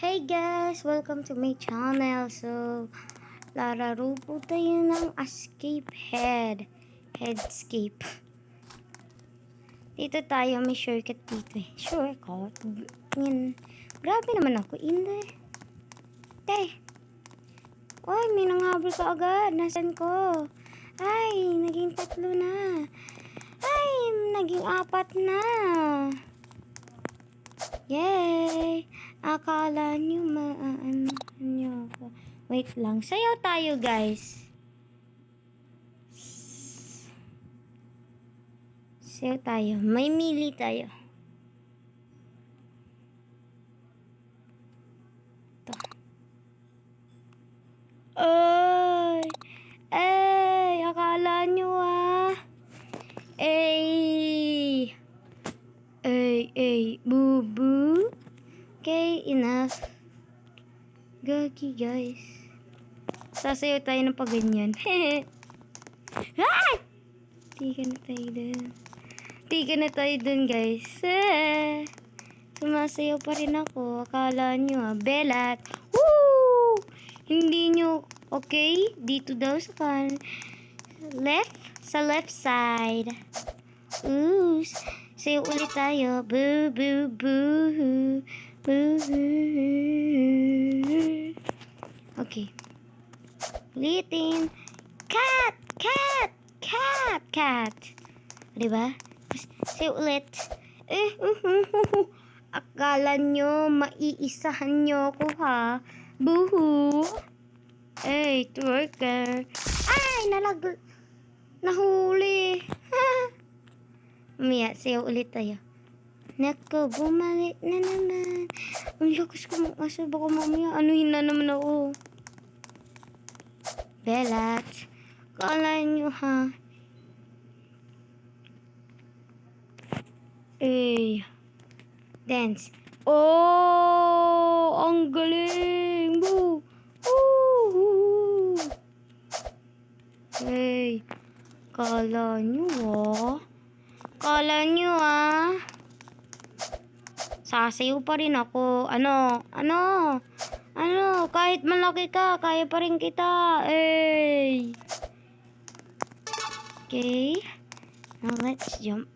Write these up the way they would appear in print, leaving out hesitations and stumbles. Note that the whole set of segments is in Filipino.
Hey guys! Welcome to my channel. So, lararo po tayo ng escape headscape. Dito tayo, may shortcut dito eh. Shortcut? Yan. Grabe naman ako. Hindi. Uy, may nanghabol ka agad. Nasaan ko? Ay, naging 3 na. Ay, naging 4 na. Yay! Akala nyo maano nyo ako. Wait lang. Sayaw tayo, guys. Sayaw tayo. May mili tayo. Ito. Ay! Ay! Akala nyo Ay! Ay! Boo-boo! Okay, enough. Gagi, guys. Sasayaw tayo ng paganyan. Hehe. Ay! Tika na tayo dun, guys. Sumasayaw pa rin ako. Akala nyo, Belat. Woo! Hindi nyo, okay? Dito daw sa left side. Ooh. Sayaw ulit tayo. Boo, boo, boo. Boo, boo. Okay. Ulitin. Cat! Diba? Sayaw ulit. Akala nyo, maiisahan nyo ko ha? Buhu! Ay, twerker. Ay, nahuli. Maya, sayaw ulit tayo. Nako, bumalik na naman. Ang lakas ko mong aso. Baka mamaya, anuhin na naman ako. Belat. Akala nyo ha? Eh, dance. Oh, ang galing. Woo! Woo! Hey, kala nyo sasayaw pa rin ako. Ano, kahit malaki ka, kaya pa rin kita. Hey. Okay. Now let's jump.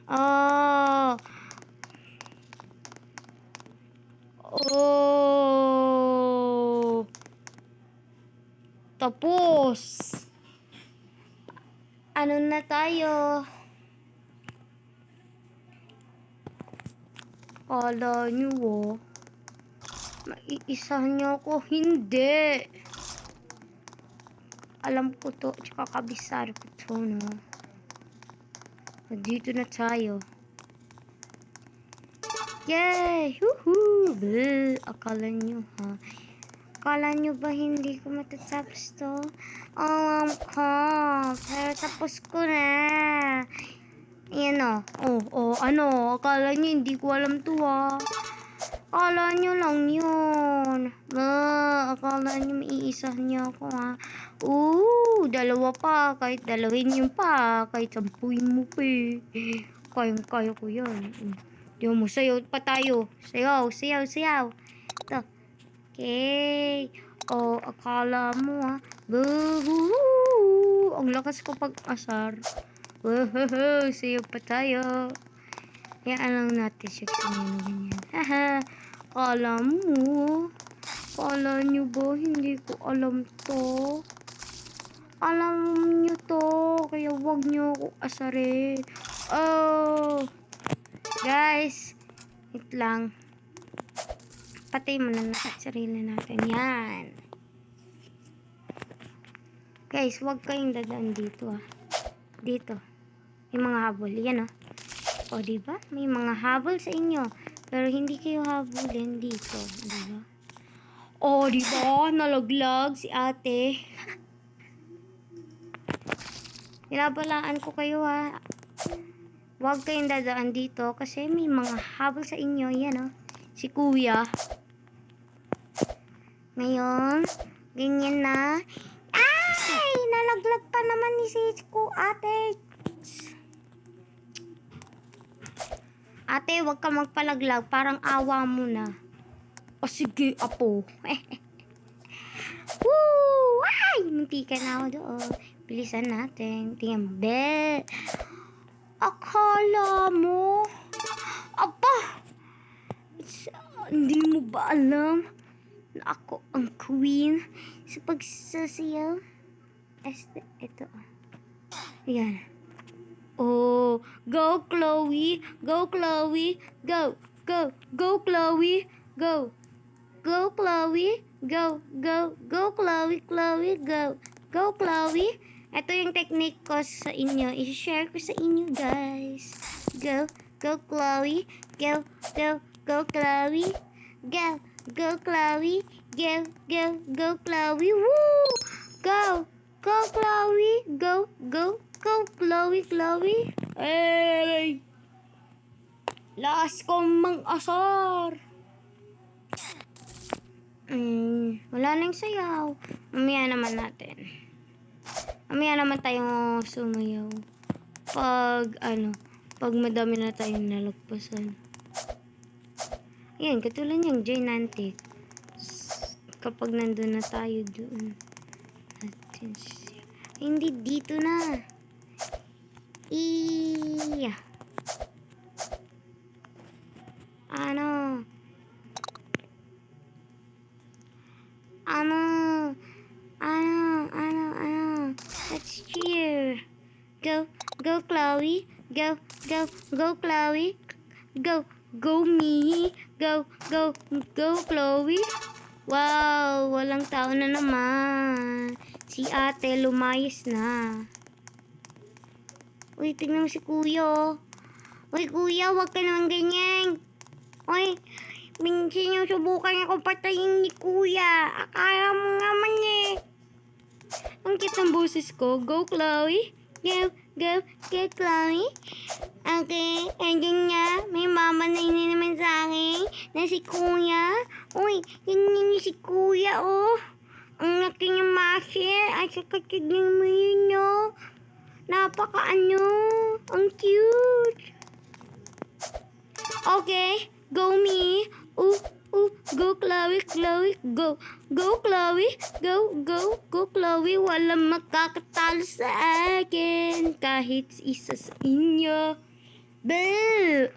Oh. Tapos. Ano na tayo? Kala nyo maiisahan nyo ako. Hindi. Alam ko to. Tsaka kabisar ko to, no? Dito na tayo. Yay! Woohoo! Akala nyo ha? Akala nyo ba hindi ko matatapos to? Alam ko. Pero tapos ko na. Ayan o. Ano? Akala nyo hindi ko alam to ha? Akala nyo lang yun. Akala nyo maiisahan nyo ako ha? Dalawa pa. Kahit dalawin nyo pa. Kahit sampuin mo pa eh. Kaya ko yan. Diyan mo, sayaw pa tayo. Sayaw. Ito. Okay. Akala mo ha? Boo! Ang lakas ko pag-asar. Woohoo! Sayaw pa tayo. Hayaan lang natin siya ganyan. Haha. Akala nyo ba hindi ko alam to? Alam nyo to. Kaya wag nyo ako asarin. Guys. Wait lang. Patay mo na natin sarili natin. Yan. Guys, wag kayong dadaan dito ah. Dito. May mga habol. Yan ah. O, diba? May mga habol sa inyo. Pero hindi kayo habulin dito. Diba? O, diba? Nalaglag si ate. Nilabalaan ko kayo ha. Huwag kayong dadaan dito kasi may mga habol sa inyo. Yan o. Si kuya. Ngayon, ganyan na. Ay! Nalaglag pa naman ni si ate. Ate, wag ka magpalaglag. Parang awa mo na. O sige, apo. Woo! Ay! Munti ka na ako doon. Bilisan natin. Tingnan mo. Be! Akala mo? Apa! Hindi mo ba alam na ako ang queen sa pagsasayaw? Ito. Ayan. Oh, go Chloe, go Chloe, go, go, go Chloe, go, go Chloe, go, go, go Chloe, Chloe, go, go Chloe. Ito yung technique ko sa inyo, i-share ko sa inyo guys. Go, go Chloe, go, go, go Chloe, go, go Chloe, go, go, go Chloe, woo, go, go Chloe, go, go. Go, Chloe, Chloe. Ay! Lakas kong mang-asar. Wala nang sayaw. Mamaya naman natin. Mamaya naman tayong sumayaw. Pag madami na tayong nalagpasan. Ayan, katulad niyang Gigantic. Kapag nandun na tayo doon. Hindi dito na. Let's cheer. Go, go Chloe. Go, go, go Chloe. Go, go me. Go, go, go Chloe. Wow, walang tao na naman. Si ate lumayas na. Uy, tignan mo si kuya. Uy, kuya, wag ka naman ganyan. Uy, sinusubukan akong patayin ni kuya. Akala mo naman eh. Ang cute ng boses ko. Go, Chloe. Go, go, go, Chloe. Okay, andyan niya. May mama na ini naman sa akin. Na si kuya. Uy, yun si kuya, oh. Ang laki niya muscle. Ay, sa katignan mo yun, oh. Ang cute. Okay, go me. Go Chloe, Chloe, go. Go Chloe, go, go, go Chloe. Walang makakatalo sa akin. Kahit isa sa inyo. Bell!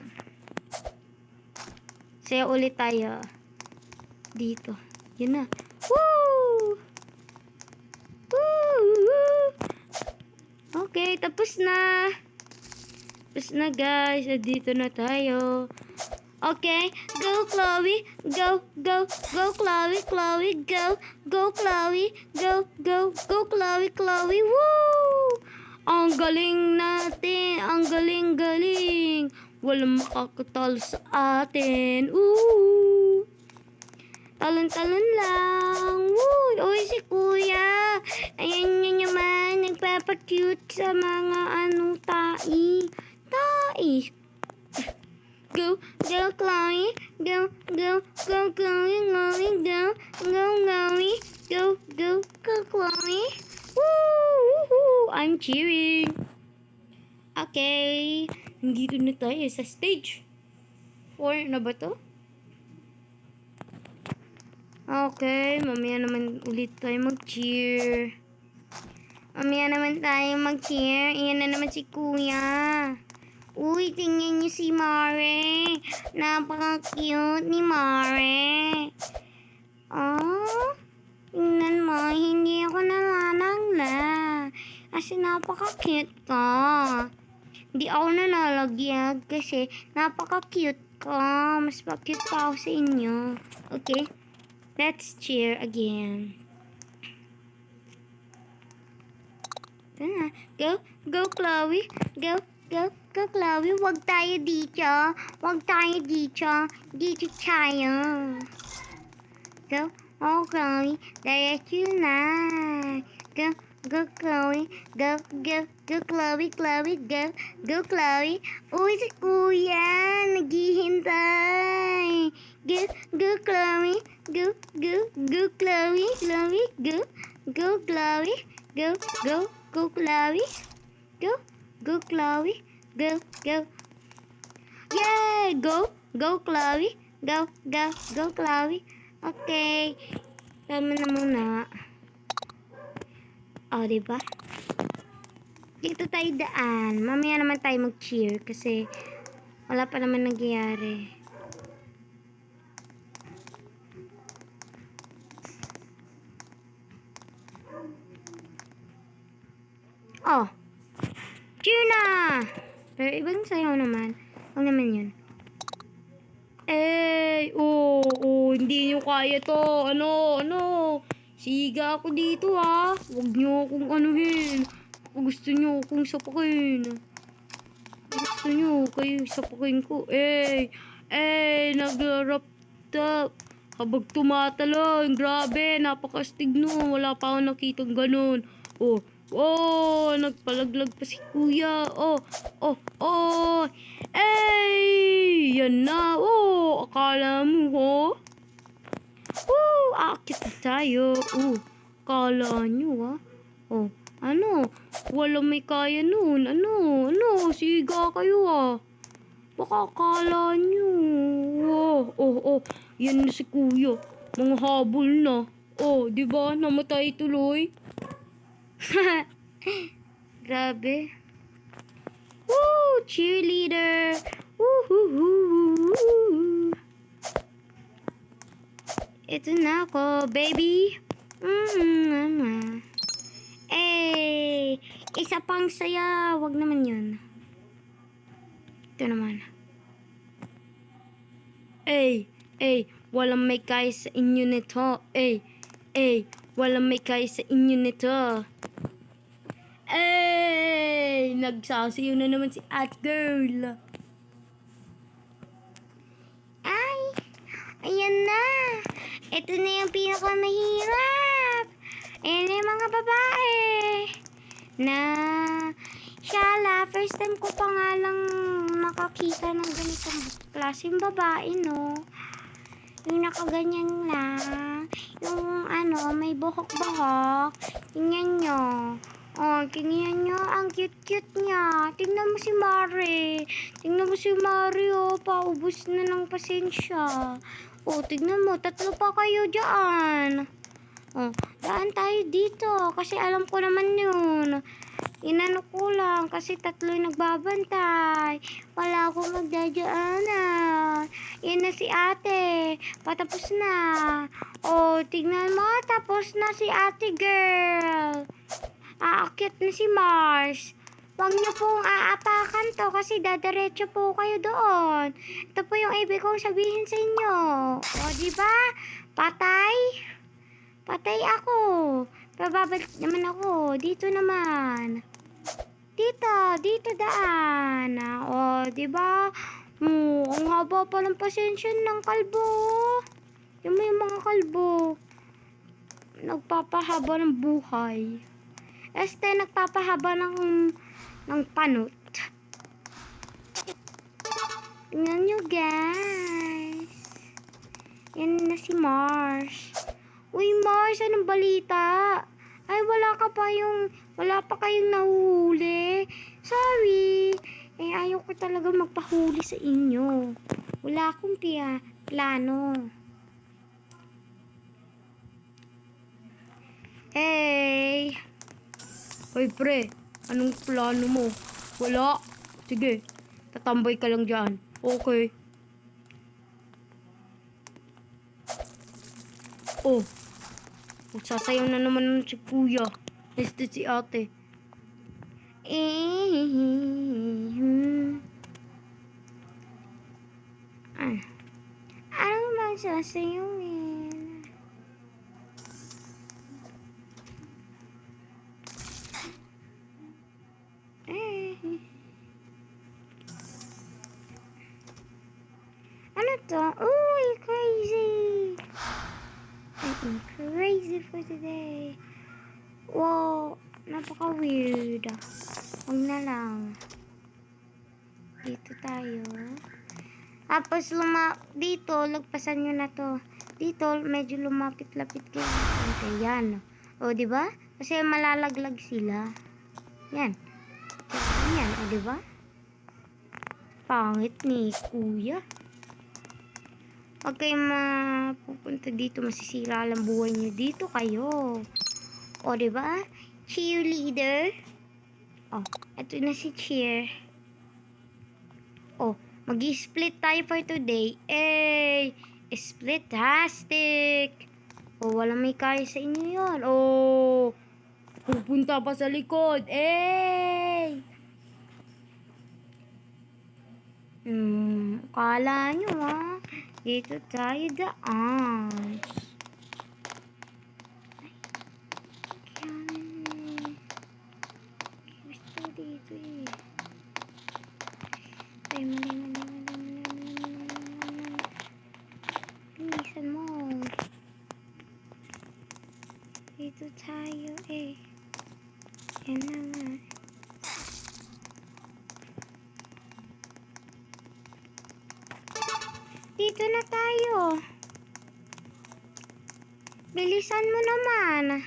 Sayo ulit tayo. Dito. Yun na. Woo! Woo! Okay, tapos na. Tapos na guys. Dito na tayo. Okay, go Chloe, go, go, go Chloe, Chloe, go, go Chloe, go, go, go Chloe, Chloe, woo! Ang galing natin, ang galing-galing. Walang makakatalo sa atin, woo! Talon-talon lang, woo! Uy, si kuya, ayan niya naman, nagpapacute sa mga tai. Go, go, Chloe. Go, go, go, Chloe, Chloe, go, go, Chloe. Go, go, go, Chloe. Woo! I'm cheering. Okay. Nandito na tayo sa stage 4 na ba to? Okay. Mamaya naman ulit tayo mag-cheer. Iyan na naman si kuya. Uy, tingnan niyo si Mare. Napaka-cute ni Mare. Oh, tingnan mo. Hindi ako nananangla. Kasi napaka-cute ka. Hindi ako nanalagyag kasi napaka-cute ka. Mas pa-cute pa ako sa inyo. Okay? Let's cheer again. Ito na. Go, go Chloe. Go, go, go Chloe. Wag tayo dito. Dito tayo. Go, oh Chloe. Diretso na. Go, go Chloe. Go, go, go Chloe, Chloe. Go, go Chloe. Uy, si kuya. Naghihintay. Go, go Chloe. Go, go, go Chloe. Chloe, go, go Chloe. Go, go, go Chloe. Go, go Chloe. Go, go. Yay! Go! Go, Chloe! Go, go, go, Chloe! Okay. Tama na muna. O, diba? Dito tayo daan. Mamaya naman tayo mag-cheer kasi wala pa naman nangyayari. Oh! Cheer na! Pero ibang sayaw naman. Huwag naman yun. Hindi nyo kaya to. Ano? Siga ako dito ha. Huwag nyo akong anuhin. Kung gusto nyo akong sapakin. Gusto nyo, kayo sapakin ko. Nag-rap top. Habag tumatalon. Grabe, napakastig no. Wala pa akong nakitang ganun. Nagpalaglag pa si kuya. Yan na. Akala mo, akit na tayo. Akala nyo, ha? Ano? Walang may kaya nun. Ano? Siga kayo, ha? Baka akala nyo. Yan na si kuya. Mga habol na. Diba? Namatay tuloy. Grabe. Woo! Cheerleader! Woohoo! Ito na ako, baby. Mama. Isa pang saya. Wag naman yun. Ito naman. Walang may kaya sa inyo nito. Walang may kaya sa inyo nito. Nagsasayaw na naman si At Girl. Ayan na. Ito na yung pinakamahirap. Ayan na yung mga babae. Shala, first time ko pa nga lang nakakita ng ganitong klaseng babae, no? Yung nakaganyan lang. Yung may buhok-buhok. Tingnan nyo. Tingnan nyo. Ang cute-cute niya. Tingnan mo si Mari. Paubos na ng pasensya. Tingnan mo. 3 pa kayo dyan. Daan tayo dito. Kasi alam ko naman yun. Inano ko lang. Kasi 3 yung nagbabantay. Wala akong magdadaanan. Yan na si ate. Patapos na. Tingnan mo. Tapos na si ate girl. Aakyat na si Mars. Huwag niyo pong aapakan to kasi dadiretso po kayo doon. Ito po yung ibig kong sabihin sa inyo. Diba? Patay ako. Pababalik naman ako. Dito naman. Dito daan. Diba? Ang haba pa ng pasensya ng kalbo. Yung may mga kalbo. Nagpapahaba ng buhay. Nagpapahaba ng panot. Tingnan nyo, guys. Yan na si Mars. Uy, Mars, anong balita? Wala pa kayong nahuhuli. Sorry. Ayaw ko talaga magpahuli sa inyo. Wala akong plano. Hoy, pre. Anong plano mo? Wala. Sige. Tatambay ka lang dyan. Okay. Magsasayaw na naman si kuya. Este si ate. Ano magsasayawin? Ano to? Uy, crazy! I'm crazy for today. Wow, napaka-weird. Huwag na lang. Dito tayo. Tapos dito, lagpasan nyo na to. Dito, medyo lumapit-lapit kayo. Yan. Diba? Kasi malalaglag sila. Yan. Yan, diba? pangit ni kuya. Huwag kayong mapupunta dito, masisira lang buhay niyo. Dito kayo. O, diba? Cheerleader. O, eto na si Cheer. O, mag-split tayo for today. Split-tastic. O, walang may kaya sa inyo yun. O, pupunta pa sa likod. Kala nyo dito tayo daan. Gusto dito Pinisan mo. Dito tayo Yan na nga. Dito na tayo. Bilisan mo naman.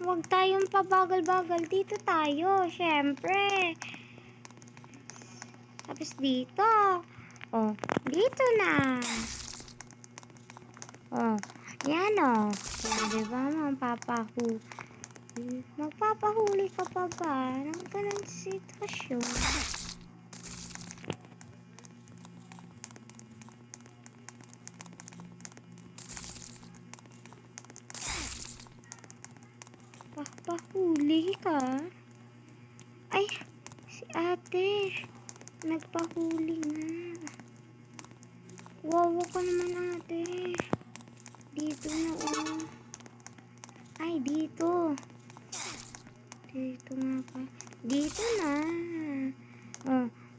Huwag tayong pabagal-bagal. Dito tayo, syempre. Tapos dito. O, dito na. O, yan o. Diba, magpapahuli ka pa ba ng ganang sitwasyon? Pahuli ka? Ay, si ate. Nagpahuli na. Wawa ka naman ate. Dito na Ay, dito. Dito nga pa. Dito na.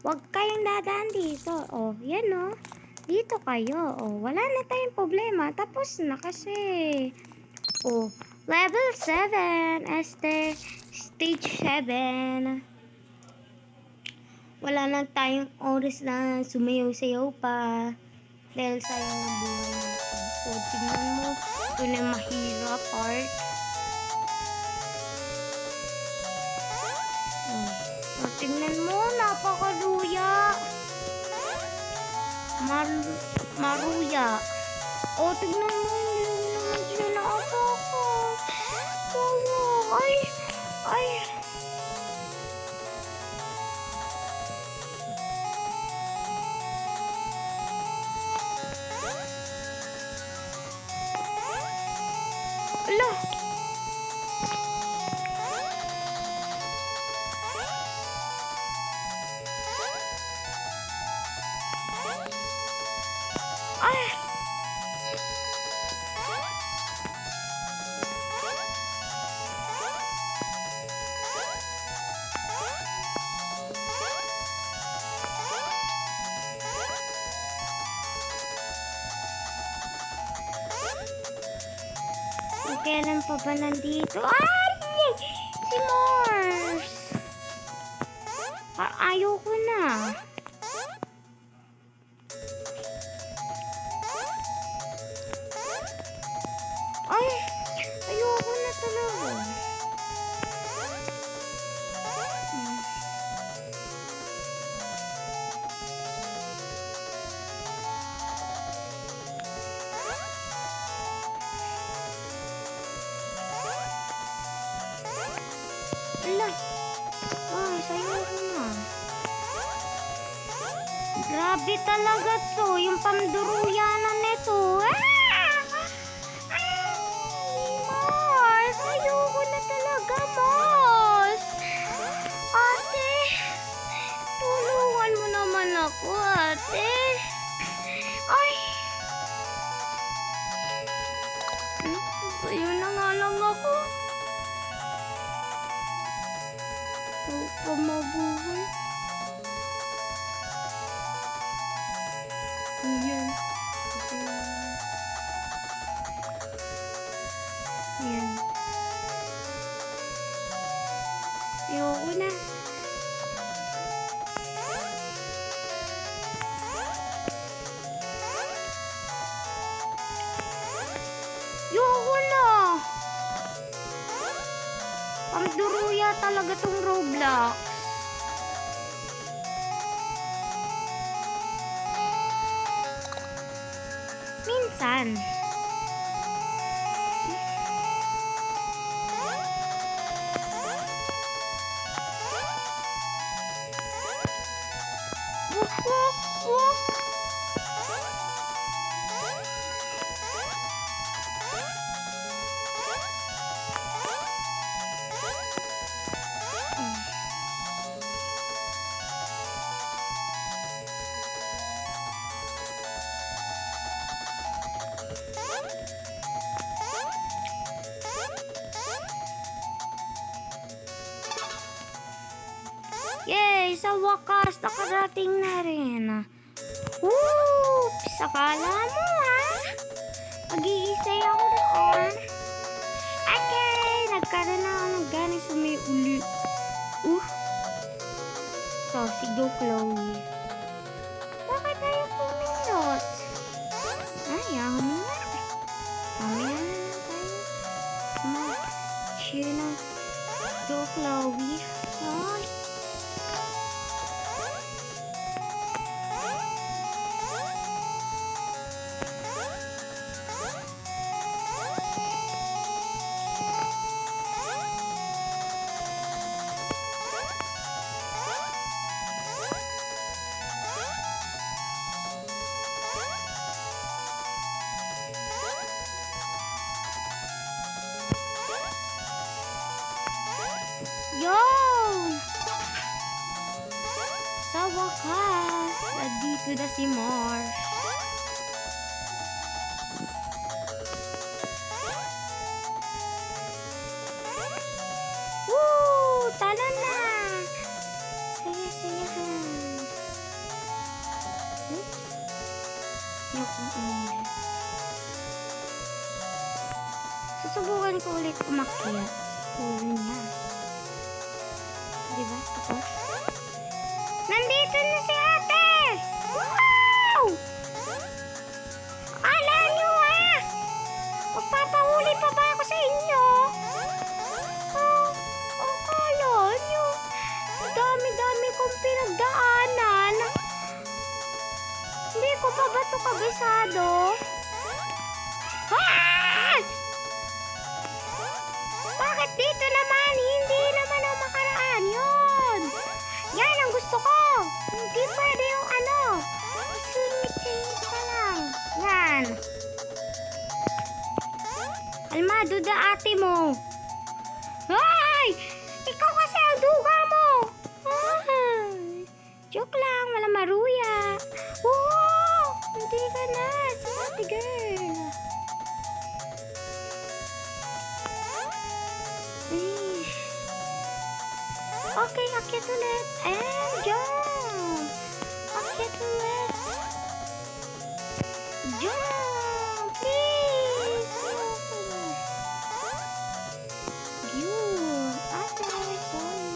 Wag kayong dadaan dito. Yan Dito kayo. Wala na tayong problema. Tapos na kasi. Level 7. Stage 7. Wala na tayong oras na sumayaw-sayaw pa. Dahil sayang ang buhay natin. Tignan mo. Ito na mahirap part. Tignan mo. Napakaluya. Maruya. Tignan mo. Hindi naman sila nakapako. Ay. Ala. Kailan pa ba nandito? Ay! Si Mars! Ayoko na. Ay! Ayoko na talaga. Sayo ko na. Grabe talaga to. Yung pamduruyanan nito. Mars, ayoko na talaga, Mars. Ate, tulungan mo naman ako, ate. Ay. Ayun na nga lang ako. Pamabuhay. Ayan. Ayan. Ayoko na. Ayoko na. Pamduruya talaga tong Roblox. Minsan. Yay! Sa wakas, nakarating na rin. Oops! Akala mo ha? Mag-iisay ako doon. Okay! Nagkaroon na ako ng galing sa may uli. So, si Go Chloe. Bakit tayo pumindot? Ayaw mo na. Mamaya na lang tayo. Mag-cheer na. Go Chloe. Ay! Yun! Sa wakas, nandito na si Mars. Woo! Tala na! Saya-sayahan. Oops. Yung ingay. Susubukan ko ulit umakyat sa ulo niya. Diba? Tapos, nandito na si ate! Wow! Akala nyo ha? Magpapahuli pa ba ako sa inyo? Akala nyo? Dami-dami kong pinagdaanan. Hindi ko pa ba ito kabisado? Ah! Bakit dito naman? Hindi naman ang makaraan yun. Yan ang gusto ko. Hindi pwede yung ano. Singit-singit ka lang. Yan. Kalmado da ate mo. Ay! Ikaw kasi ang duga mo. Ay! Joke lang. Wala maruya. Oo! Hindi ka na. Sige, girl. Okay, akyat ulit. And jump! Akyat ulit. Jump! Please! Yun. Ate, sorry.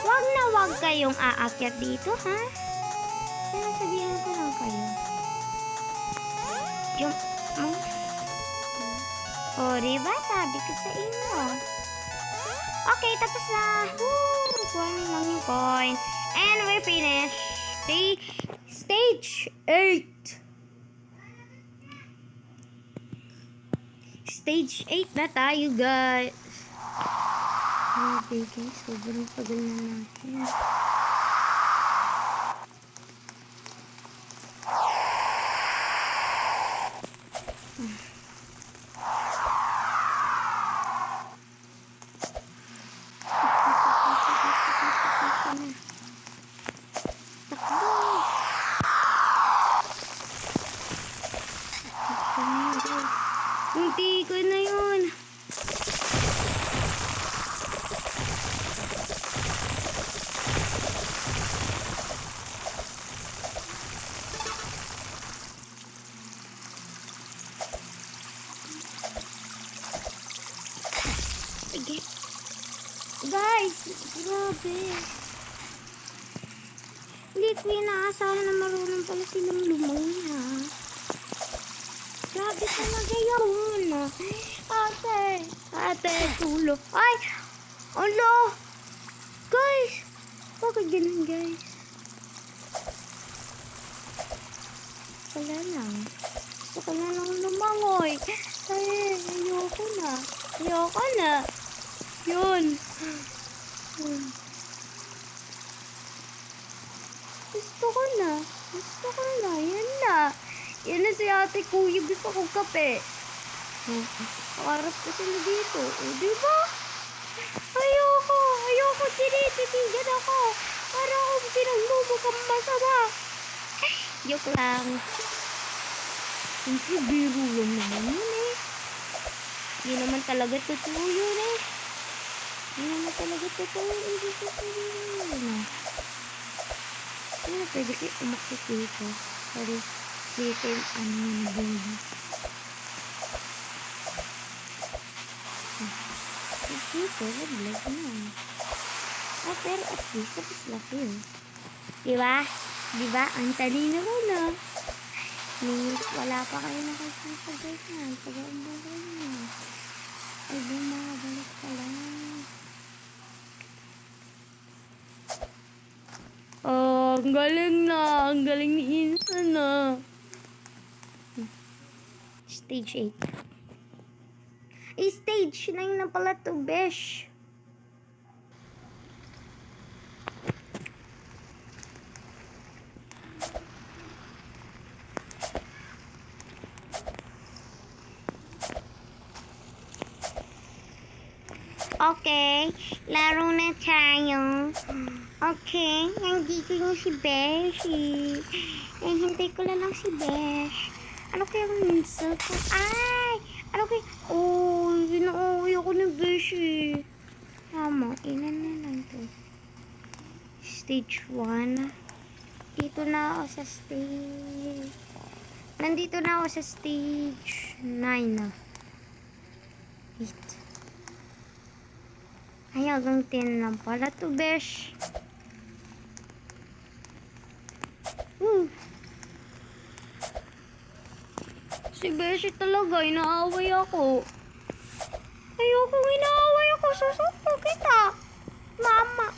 Wag na wag kayong aakyat dito, ha? Sinasabihan ko lang kayo. Jump. O, diba? Sabi ko sa inyo. Okay, tapos na. Woo! Kuha lang yung coin. And we're finished. Stage 8. Stage 8 na tayo, guys. Okay, guys. Sobrang tagal na natin. Munti ko na yun. Sige. Guys, grabe. Hindi ko inaasahan na marunong pala silang lumayan, ha. Grabe talaga yun. Ate, tulo. Ay! Alo! Guys! Bakit ganun, guys? wala na. Gusto ko na lang lumangoy. Ay, ayoko na. Ayoko na. Yun. Gusto ko na. Gusto ko na. Yan na. Yan na si ate kuya. Gusto kong kape. Kakarap ko sila dito. O, diba? Ayoko. Ayoko. Tinititigan ako. Para akong pinagmumukang masama. Joke lang. Siyempre, biro lang naman yun eh. Hindi naman talaga totoo yun eh. Hindi naman talaga totoo yun. Hindi totoo yun. Ano, pwede kayo umakit dito. Sorry. Dito yung ano na baby. Tapos dito, nag-vlog na. Ah, pero at least, tapos laki yun. Diba? Diba? Ang talino ko na. Minutes, wala pa kayo nakikita ganyan. Pag-umbagay na. Ay, bumabalik ka lang. Oh, ang galing na. Ang galing ni Insan na. Stage 8. Ay, stage 9 na pala to, besh. Okay, laro na tayo. Okay, nandito yung si Beshi. Eh, hintay ko na lang si Besh. Ano kaya yung cellphone? Ay! Ano kaya? Oh, ginauwi ako ng Beshi. Tama, ilan na lang to. Stage 1. Dito na ako sa stage. Nandito na ako sa stage 9 na. 8. Ay, hanggang 10 lang pala to, besh. Si Beshi talaga, inaaway ako. Ayokong inaaway ako. Susuko kita. Mama.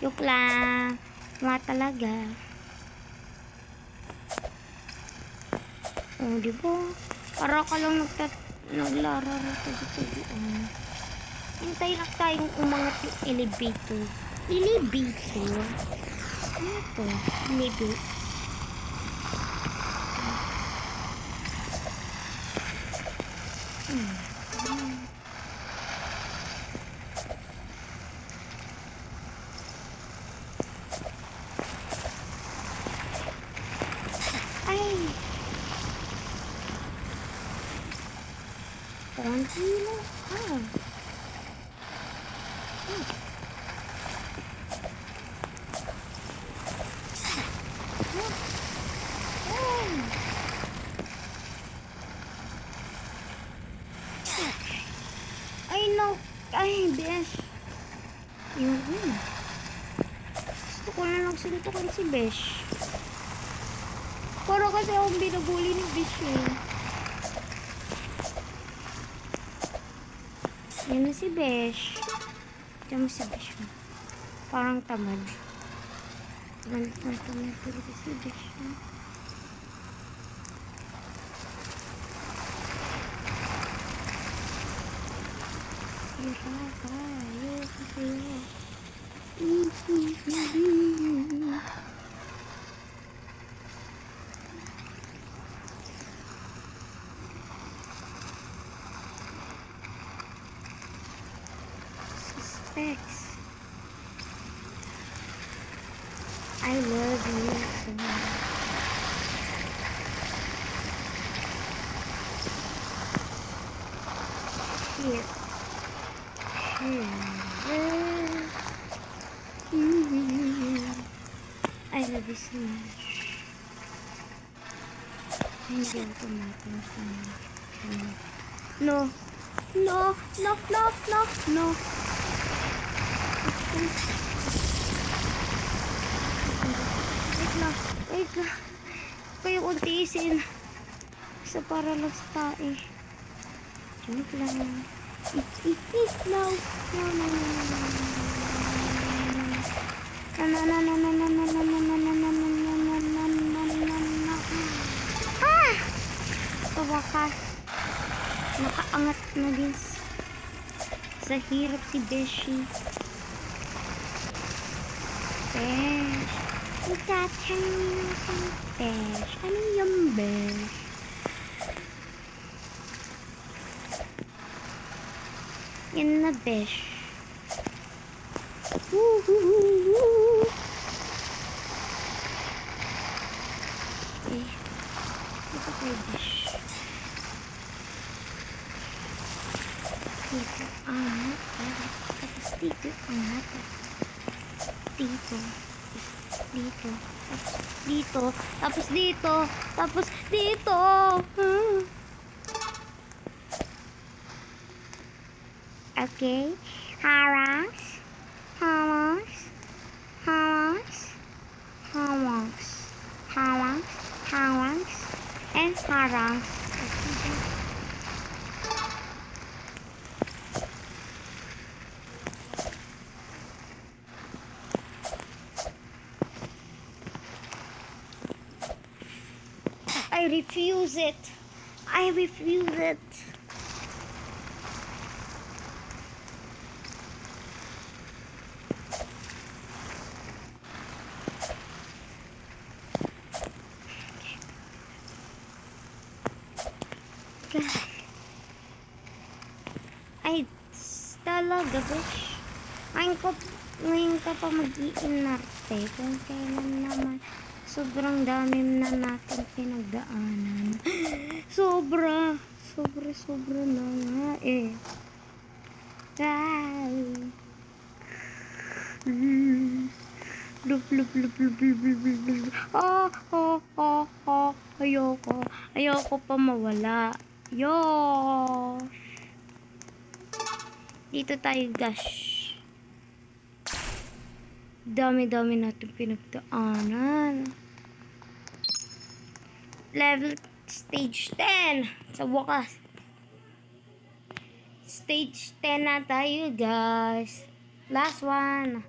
Joke lang. Nga talaga. Oh, diba? Para ka lang naglararo-tabi-tabi. Hintay lang tayong umangat yung elevator. Elevator? Ano to? Elevator. Ay! Konti lang. Ay, no. Ay, Besh. Yun. Gusto ko na lang suntukan si Besh. Para kasi akong binabuli ni Besh eh. Yan na si Besh. Diyan mo si Besh. Parang tamad. Tamad talaga si Besh. Sira kayo kasi. Suspects. I love you so much. Shit. I love you so much. Hindi ako tumatang. No. No. No. No. No. No. Wait lang. Wait lang. Kayo kong tiisin. Sa para lang sa tae. Joke lang. No. No. No. No. No. No. No. No. No. No. No. No. No. No. No. No. No. No. No. Sa hirap si Beshi. Besh. Itatanong mo si Besh. Ano yung Besh? Yan na Besh. Woohoo! Okay. Ito tayo Besh. Dito angat. Tapos dito angat. Dito. Dito. Tapos dito. Tapos dito. Okay. Harangs. Harangs. Harangs. Harangs. Harangs. Harangs. And harangs. I refuse it. I refuse it. Ay, talaga, Besh. Ngayon ka pa mag-iinarte kung kailan naman sobrang dami na natin pinagdaanan. Sobra na nga eh. Lup. Ayoko pa mawala. Dito tayo, gosh. Dami natin pinagdaanan. Level stage 10. Sa wakas. Stage 10 na tayo, guys. Last one.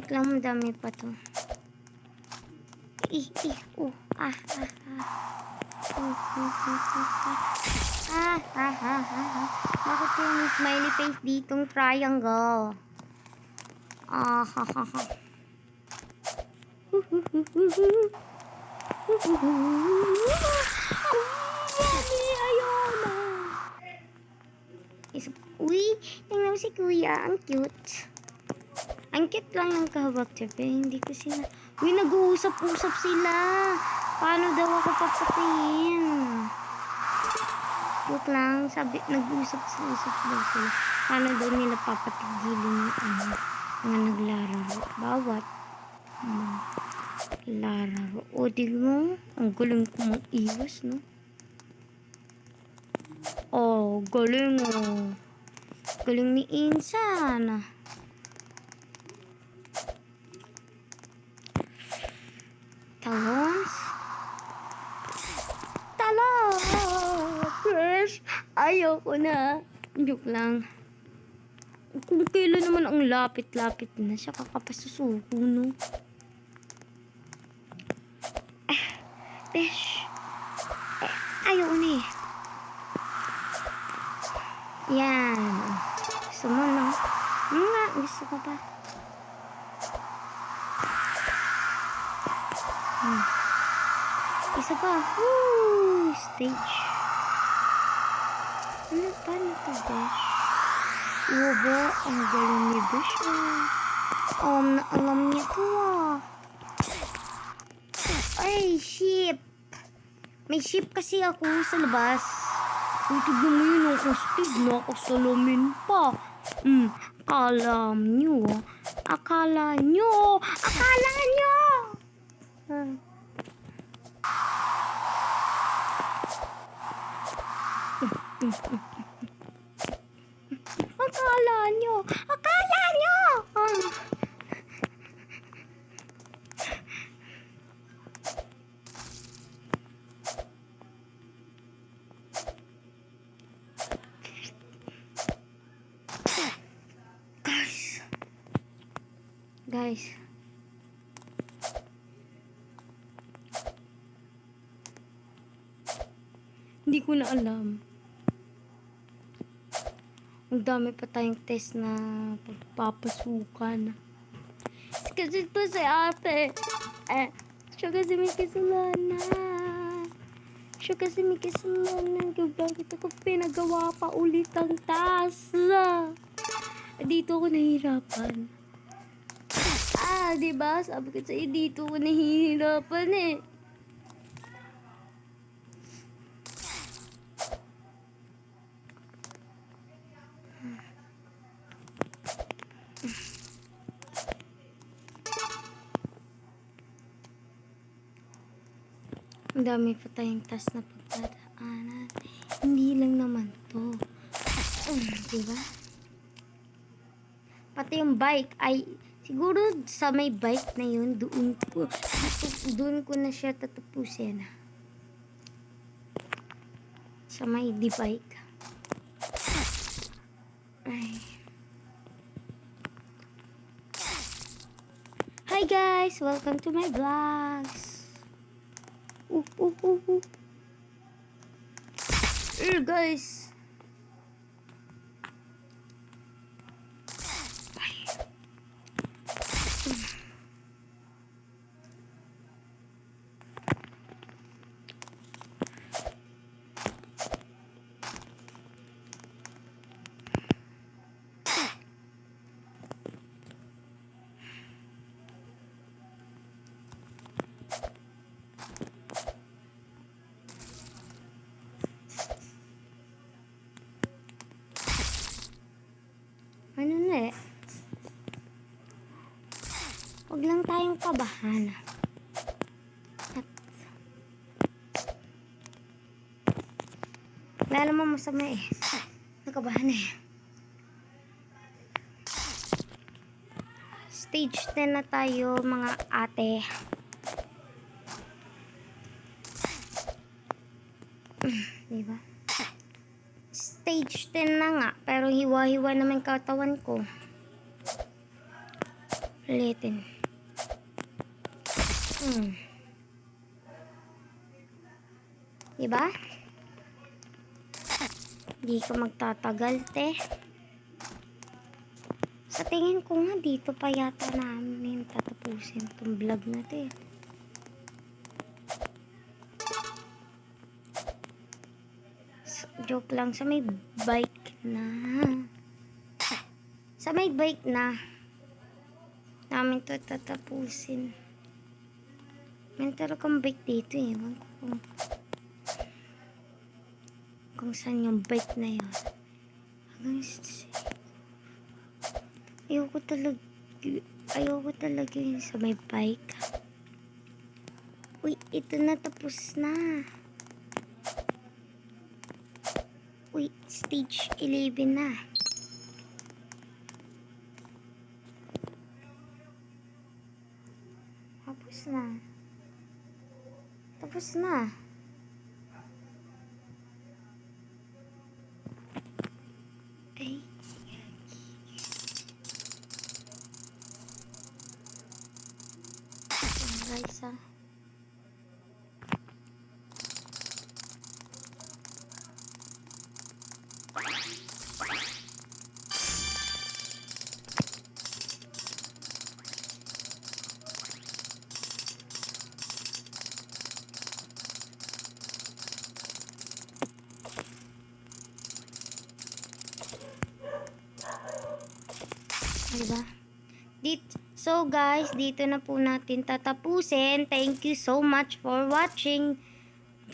Lang dami pa to. Bakit yung smiley face ditong triangle? Ayaw na. Uy, tingnan mo si kuya. Ang cute. Ang cute lang ng kahawak siya, pero hindi ko sila... Uy, nag-uusap-usap sila. Paano daw ako papatiin? Joke lang, sabi, nag-uusap-usap daw sila. Paano daw nila papatigilin yung mga naglararo. Bawat lararo. O, di mo, ang galing ko mag-iwas, no? Oh, galing, oh. Galing ni Insan. Talons? Fresh! Ayoko na. Joke lang. Kung kailan naman ang lapit-lapit na siya, kakapasusuko, no? Besh! Ayoko na eh. Yan. Gusto mo, no? Nga, gusto ko pa. Isa pa. Woo! Stage. Ano pa na to, Besh? Uwa, ang galing ni Besh, alam niya to, Ay, ship. May ship kasi ako sa labas. Uy, tignan mo yun, ang astig na ako sa lamin pa. Akala nyo. Akala nyo. Guys. Hindi ko na alam. Ang dami pa tayong test na pagpapasukan. Kasi ito si ate. Siya kasi may kasalanan. Siya kasi may kasalanan. Kaya bakit ako pinagawa pa ulit ang task? Dito ako nahihirapan. Diba? Sabi ko sa'yo, dito ako nahihirapan eh. Ang dami pa tayong task na pagdadaanan. Hindi lang naman to. Diba? Pati yung bike ay siguro sa may bike na yun, doon ko na siya tatapusin. Sa may bike. Ay. Hi guys! Welcome to my vlogs! Guys! Ano na eh? Huwag lang tayong kabahan. At wala naman masama eh. Nakabahan eh. Stage 10 na tayo mga ate. Diba? Stage 10 na nga, pero hiwa-hiwa naman katawan ko. Ulitin. Diba? Di ka magtatagal, te. Sa tingin ko nga, dito pa yata namin tatapusin itong vlog na to eh. Joke lang, sa may bike na. Sa may bike na. Namin to tatapusin. May talagang bike dito eh. Ewan ko kung saan yung bike na yun. Ayoko talaga yun sa may bike. Uy, ito na, tapos na. Uy, stage 11 na. Tapos na. Tapos na. Ay. Guys, diba? So guys, dito na po natin tatapusin. Thank you so much for watching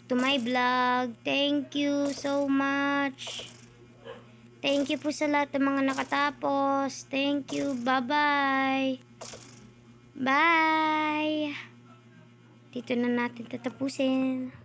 to my vlog. Thank you so much. Thank you po sa lahat ng mga nakatapos. Thank you. Bye-bye. Bye. Dito na natin tatapusin.